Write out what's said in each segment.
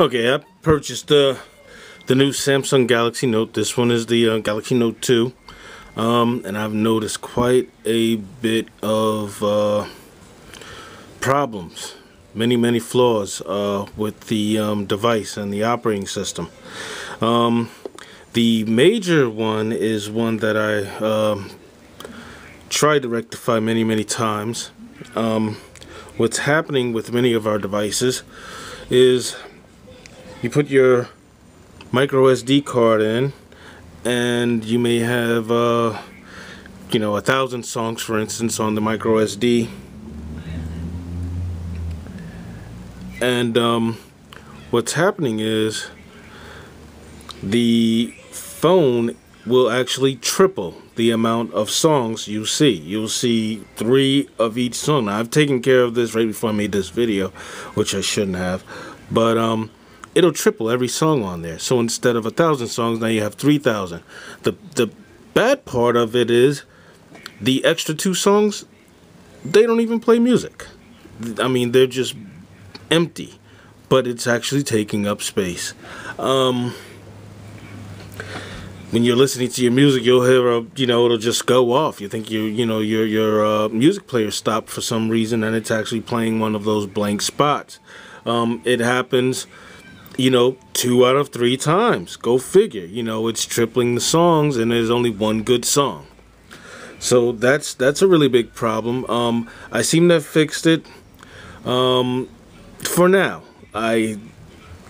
Okay, I purchased the new Samsung Galaxy Note. This one is the Galaxy Note 2. And I've noticed quite a bit of problems, many flaws with the device and the operating system. The major one is one that I tried to rectify many times. What's happening with many of our devices is you put your micro SD card in, and you may have 1,000 songs, for instance, on the micro SD, and what's happening is the phone will actually triple the amount of songs you see. You'll see 3 of each song. Now, I've taken care of this right before I made this video, which I shouldn't have, but it'll triple every song on there. So instead of 1,000 songs, now you have 3,000. The bad part of it is the extra 2 songs, they don't even play music. I mean, they're just empty, but it's actually taking up space. When you're listening to your music, you'll hear it'll just go off. You think your music player stopped for some reason, and it's actually playing one of those blank spots. It happens 2 out of 3 times. Go figure. It's tripling the songs and there's only one good song. So that's a really big problem. I seem to have fixed it for now. I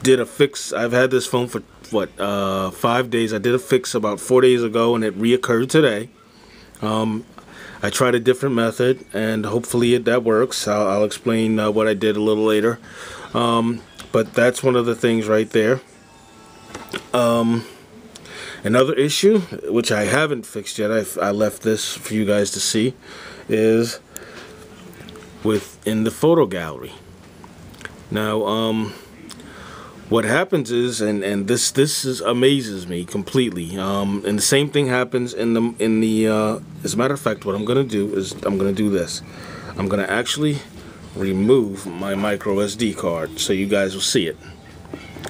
did a fix. I've had this phone for 5 days. I did a fix about 4 days ago, and it reoccurred today. I tried a different method, and hopefully that works. I'll explain what I did a little later. But that's one of the things right there. Another issue, which I haven't fixed yet, I left this for you guys to see, is within the photo gallery. Now, what happens is, and this amazes me completely. And the same thing happens in the. As a matter of fact, what I'm gonna do is I'm gonna do this. I'm gonna actually remove my micro SD card so you guys will see it.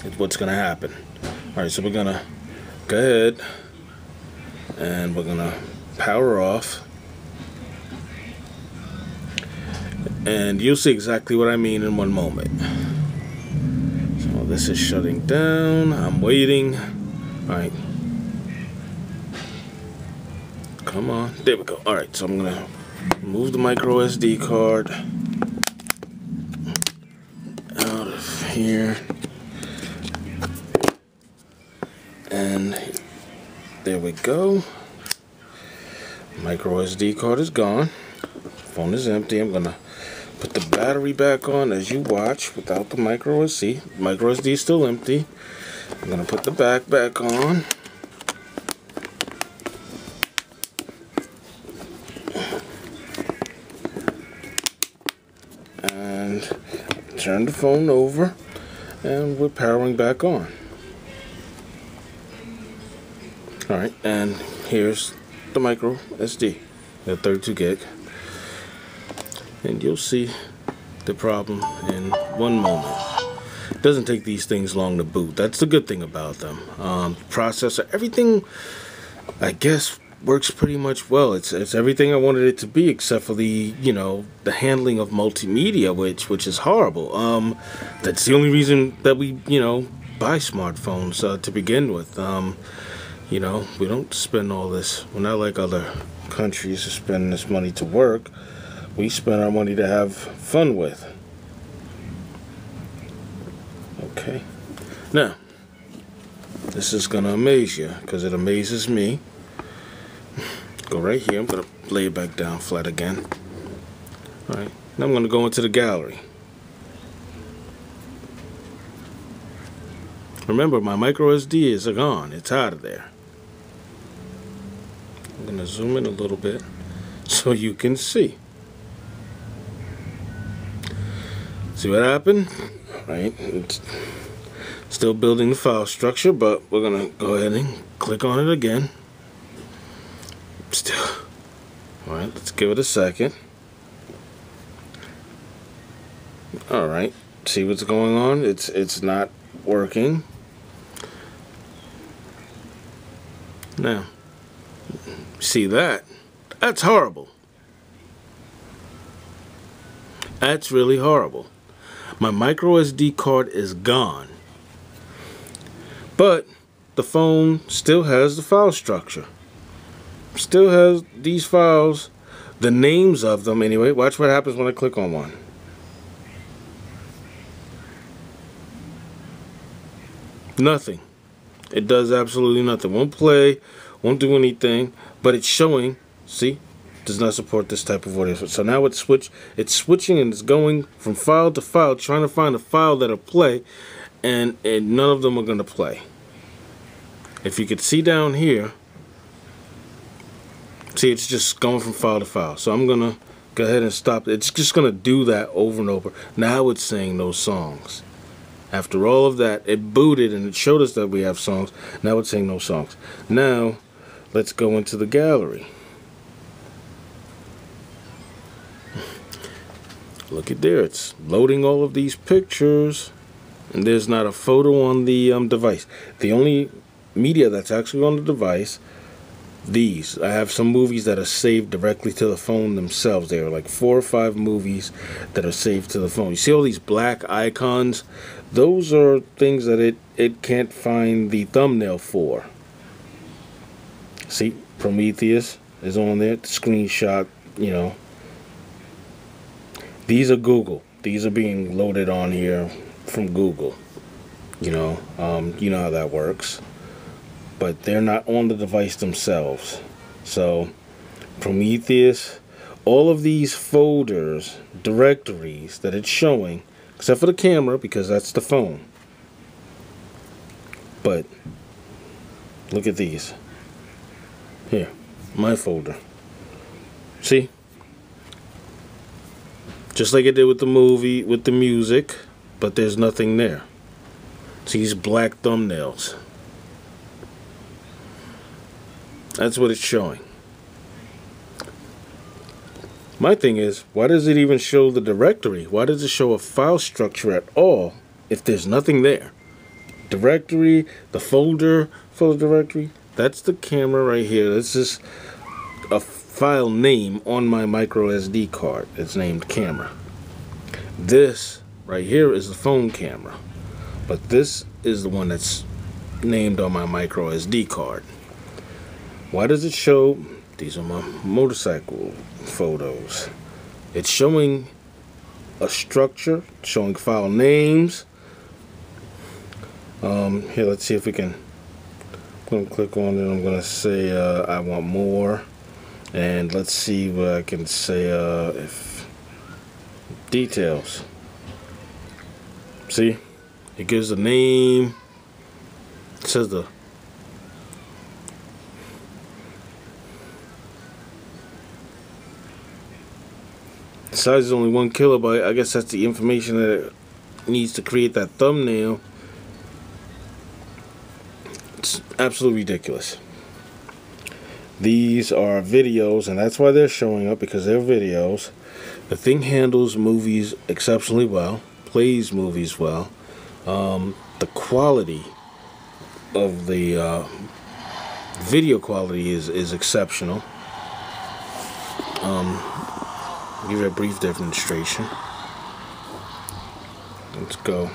It's what's gonna happen. All right, so we're gonna go ahead and we're gonna power off, and you'll see exactly what I mean in one moment. So this is shutting down. I'm waiting. All right, come on, there we go. All right, so I'm gonna remove the micro SD card out of here, and there we go. Micro SD card is gone. Phone is empty. I'm gonna put the battery back on as you watch without the micro SD. Micro SD is still empty. I'm gonna put the back on. And turn the phone over, and we're powering back on. Alright, and here's the micro SD, the 32 gig. And you'll see the problem in one moment. It doesn't take these things long to boot. That's the good thing about them. Processor, everything, I guess, works pretty much well. It's everything I wanted it to be, except for the the handling of multimedia, which is horrible. That's the only reason that we buy smartphones to begin with. We don't spend all this. We're not like other countries who spend this money to work. We spend our money to have fun with. Okay. Now, this is gonna amaze you, because it amazes me. Go right here. I'm gonna lay it back down flat again. Alright. Now I'm gonna go into the gallery. Remember, my micro SD is gone. It's out of there. I'm gonna zoom in a little bit so you can see. See what happened? Right. It's still building the file structure, but we're gonna go ahead and click on it again. Still. Alright, let's give it a second. Alright. See what's going on? It's not working. Now, see that? That's horrible. That's really horrible. My micro SD card is gone. But the phone still has the file structure. Still has these files, the names of them anyway. Watch what happens when I click on one. Nothing. It does absolutely nothing. Won't play, won't do anything, but it's showing, see, does not support this type of audio. So now it's switching and it's going from file to file, trying to find a file that'll play, and none of them are going to play. If you could see down here, see, it's just going from file to file. So I'm going to go ahead and stop. It's just going to do that over and over. Now it's saying no songs. After all of that, it booted and it showed us that we have songs. Now it's saying no songs. Now, let's go into the gallery. Look at there, it's loading all of these pictures. And there's not a photo on the device. The only media that's actually on the device, these. I have some movies that are saved directly to the phone themselves. There are like 4 or 5 movies that are saved to the phone. You see all these black icons? Those are things that it can't find the thumbnail for. See, Prometheus is on there, the screenshot, you know. These are Google. These are being loaded on here from Google. You know how that works. But they're not on the device themselves. So, Prometheus, all of these folders, directories that it's showing, except for the camera, because that's the phone. But look at these. Here, my folder. See? Just like it did with the movie, with the music, but there's nothing there. See these black thumbnails. That's what it's showing. My thing is, why does it even show the directory? Why does it show a file structure at all if there's nothing there? Directory, the folder for the directory, that's the camera right here. This is a file name on my micro SD card. It's named camera. This right here is the phone camera. But this is the one that's named on my micro SD card. Why does it show? These are my motorcycle photos. It's showing a structure, showing file names. Here, let's see if we can. I'm going to click on it. I'm going to say I want more. And let's see what I can say. If details. See? It gives the name. It says the size is only 1 kilobyte. I guess that's the information that it needs to create that thumbnail. It's absolutely ridiculous. These are videos, and that's why they're showing up, because they're videos. The thing handles movies exceptionally well, plays movies well. The quality of the video quality is exceptional. Give you a brief demonstration. Let's go.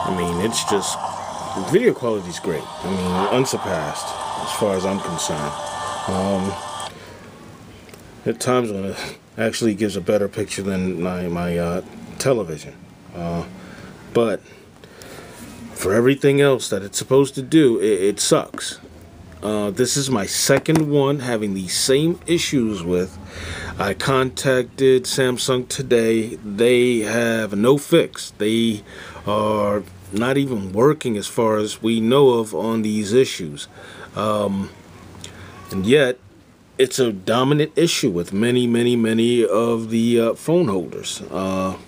I mean, it's just, video quality is great. I mean, unsurpassed as far as I'm concerned. At times when it actually gives a better picture than my television. But for everything else that it's supposed to do, it sucks. This is my second one having the same issues with. I contacted Samsung today. They have no fix. They are not even working as far as we know of on these issues. And yet, it's a dominant issue with many of the phone holders.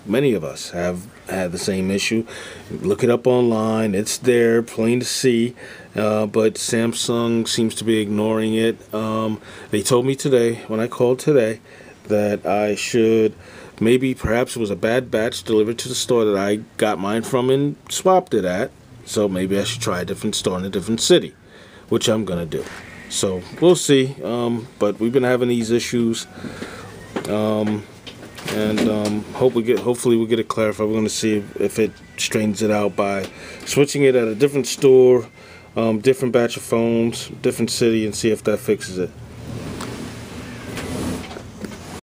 Many of us have had the same issue. Look it up online. It's there, plain to see. But Samsung seems to be ignoring it. They told me today, when I called today, that I should, maybe perhaps it was a bad batch delivered to the store that I got mine from and swapped it at. So maybe I should try a different store in a different city, which I'm going to do. So we'll see. But we've been having these issues. Hopefully we'll get it clarified. We're going to see if it straightens it out by switching it at a different store, different batch of phones, different city, and see if that fixes it.